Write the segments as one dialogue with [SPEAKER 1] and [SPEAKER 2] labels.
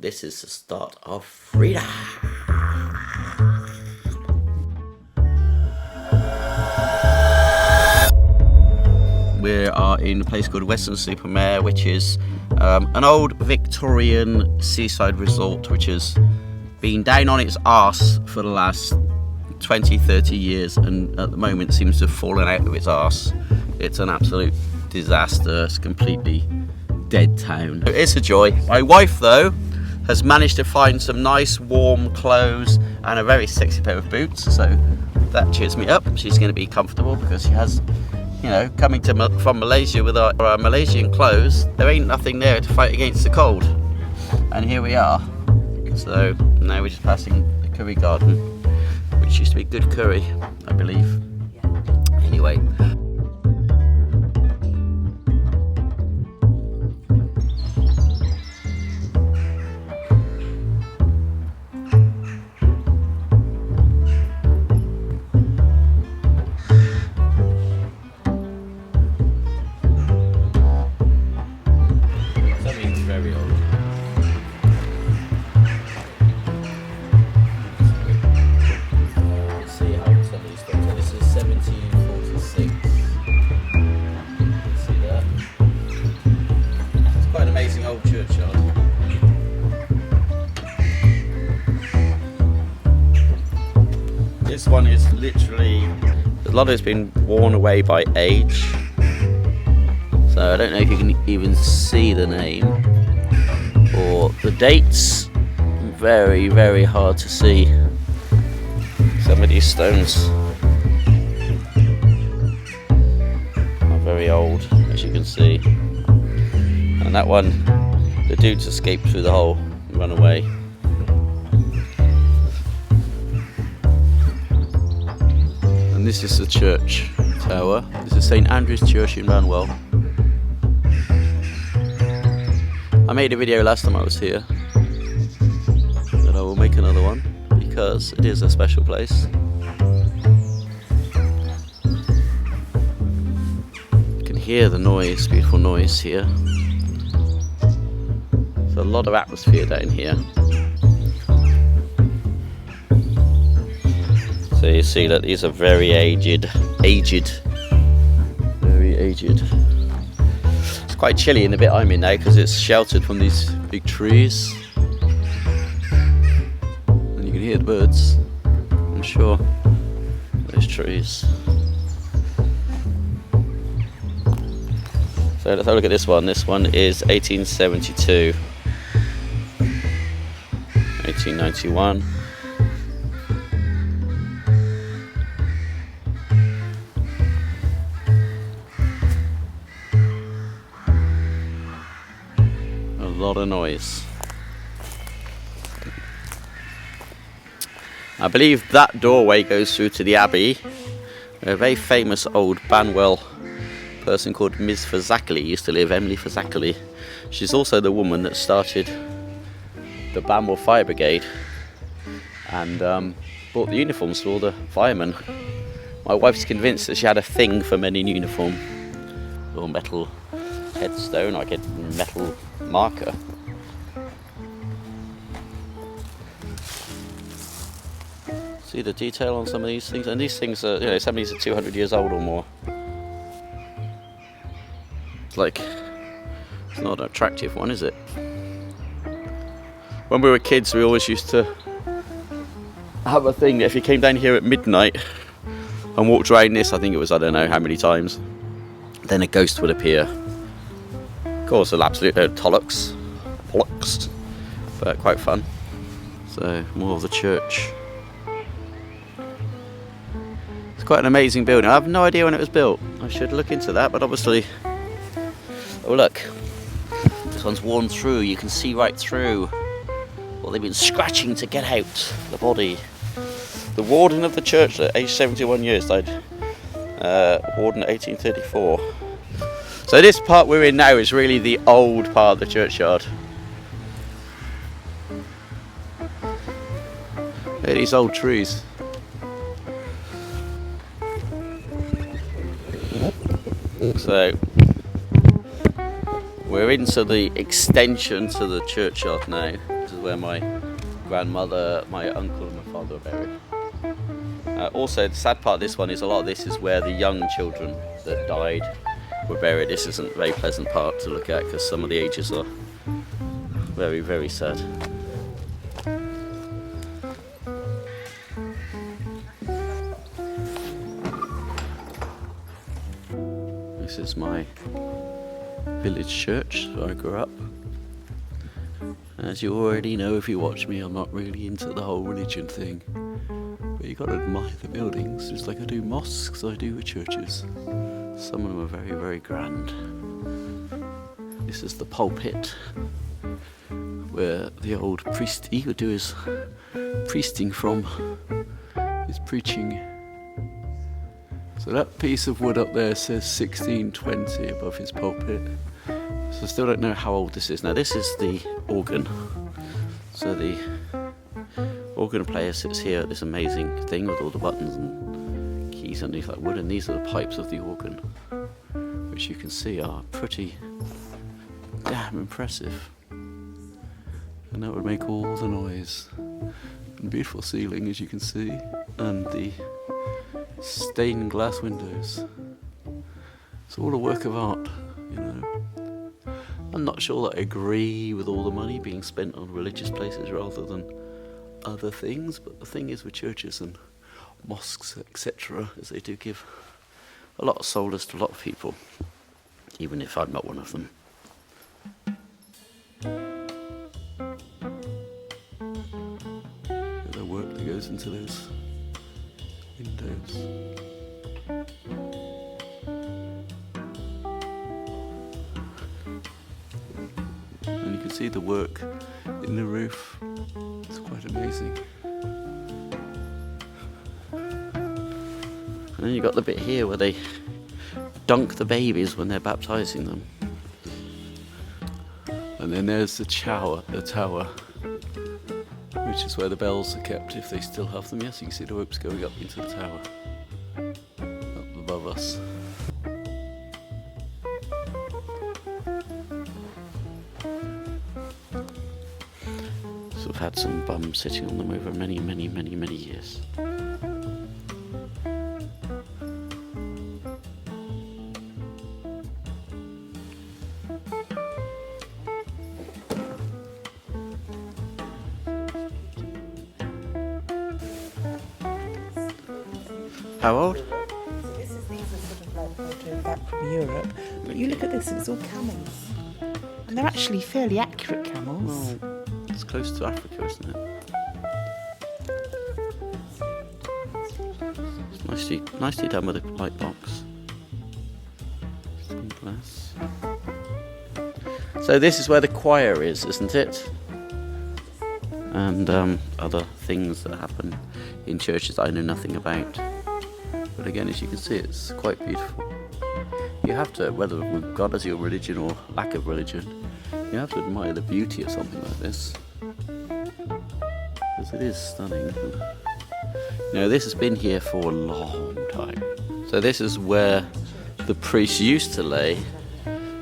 [SPEAKER 1] This is the start of freedom. We are in a place called Weston-super-Mare, which is an old Victorian seaside resort which has been down on its arse for the last 20-30 years and at the moment seems to have fallen out of its arse. It's an absolute disaster. It's completely dead town. It's a joy. My wife though has managed to find some nice warm clothes and a very sexy pair of boots, so that cheers me up. She's going to be comfortable because she has, you know, coming from Malaysia with our Malaysian clothes, there ain't nothing there to fight against the cold. And here we are. So now we're just passing the curry garden, which used to be good curry, I believe. Anyway. Very old. Let's see how old some of these things are. This is 1746. You can see that. It's quite an amazing old churchyard. This one is literally, a lot of it's been worn away by age. So I don't know if you can even see the name or the dates. Very, very hard to see some of these stones are very old, as you can see. And that one, the dude's escaped through the hole and run away. And this is the church tower. This is St Andrew's Church in Banwell. I made a video last time I was here, but I will make another one because it is a special place. You can hear the noise, beautiful noise here. There's a lot of atmosphere down here. So you see that these are very aged. Very aged. It's quite chilly in the bit I'm in now because it's sheltered from these big trees. And you can hear the birds, I'm sure, those trees. So let's have a look at this one. This one is 1872, 1891. A lot of noise. I believe that doorway goes through to the Abbey. A very famous old Banwell person called Ms. Fazakerley used to live, Emily Fazakerley. She's also the woman that started the Banwell Fire Brigade and bought the uniforms for all the firemen. My wife's convinced that she had a thing for men in uniform. Little metal headstone, like a metal marker. See the detail on some of these things, and these things are, you know, some of these are 200 years old or more. It's like, it's not an attractive one, is it? When we were kids, we always used to have a thing that if you came down here at midnight and walked around this, I think it was, I don't know how many times, then a ghost would appear. Of course, an absolute bollocks, but quite fun. So, more of the church. It's quite an amazing building. I have no idea when it was built. I should look into that, but obviously... Oh look, this one's worn through. You can see right through. Well, they've been scratching to get out the body. The warden of the church at age 71 years died. Warden 1834. So this part we're in now is really the old part of the churchyard. Look at these old trees. So we're into the extension to the churchyard now. There's where my grandmother, my uncle and my father are buried. Also, the sad part of this one is a lot of this is where the young children that died were buried. This isn't a very pleasant part to look at because some of the ages are very, very sad. This is my village church where I grew up. As you already know if you watch me, I'm not really into the whole religion thing. But you gotta admire the buildings, just like I do mosques, I do with churches. Some of them are very, very grand. This is the pulpit, where the old priesty would do his priesting from, his preaching. So that piece of wood up there says 1620 above his pulpit. So I still don't know how old this is. Now this is the organ. So the organ player sits here at this amazing thing with all the buttons and keys underneath that wood, and these are the pipes of the organ, which you can see are pretty damn impressive. And that would make all the noise. And beautiful ceiling, as you can see, and the stained glass windows. It's all a work of art, you know. I'm not sure that I agree with all the money being spent on religious places rather than other things, but the thing is with churches and mosques, etc., is they do give a lot of solace to a lot of people, even if I'm not one of them. The work that goes into those windows. And you can see the work in the roof. It's quite amazing. And then you've got the bit here where they dunk the babies when they're baptising them. And then there's the tower, which is where the bells are kept if they still have them. Yes, you can see the ropes going up into the tower, up above us. So we've had some bums sitting on them over many, many, many, many years. How old?
[SPEAKER 2] So these are sort of like photos back from Europe. But you look at this, it's all camels. And they're actually fairly accurate camels.
[SPEAKER 1] Well, it's close to Africa, isn't it? It's nicely done with a light box. Stained glass. So this is where the choir is, isn't it? And other things that happen in churches I know nothing about. But again, as you can see, it's quite beautiful. You have to, whether with God as your religion or lack of religion, you have to admire the beauty of something like this. Because it is stunning. You know, this has been here for a long time. So this is where the priests used to lay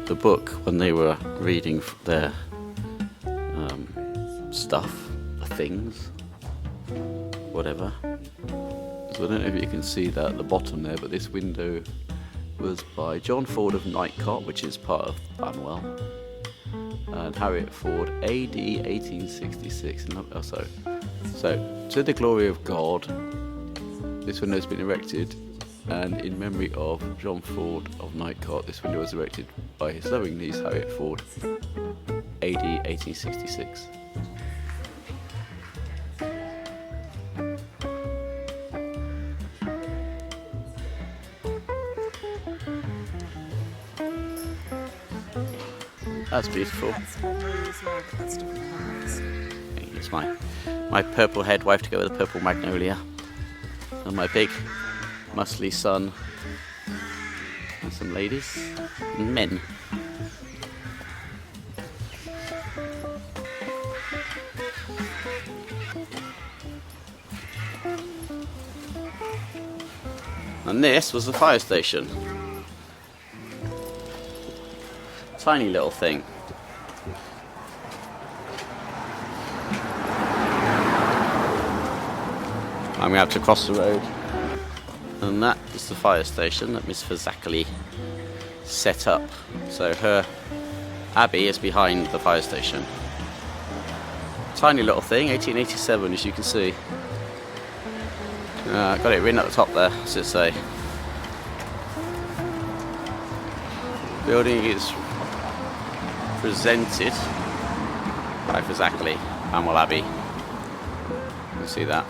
[SPEAKER 1] the book when they were reading their stuff, things, whatever. So I don't know if you can see that at the bottom there, but this window was by John Ford of Knightcott, which is part of Banwell, and Harriet Ford, AD 1866. So, to the glory of God, this window has been erected, and in memory of John Ford of Knightcott, this window was erected by his loving niece Harriet Ford, AD 1866. That's beautiful. It's my purple head wife to go with a purple magnolia. And my big muscly son. And some ladies. And men. And this was the fire station. Tiny little thing. and we have to cross the road. And that is the fire station that Miss Fazakerley set up. So her abbey is behind the fire station. Tiny little thing, 1887, as you can see. Got it written at the top there, what's it say? Building is presented by Fazakerley, Banwell Abbey. You can see that.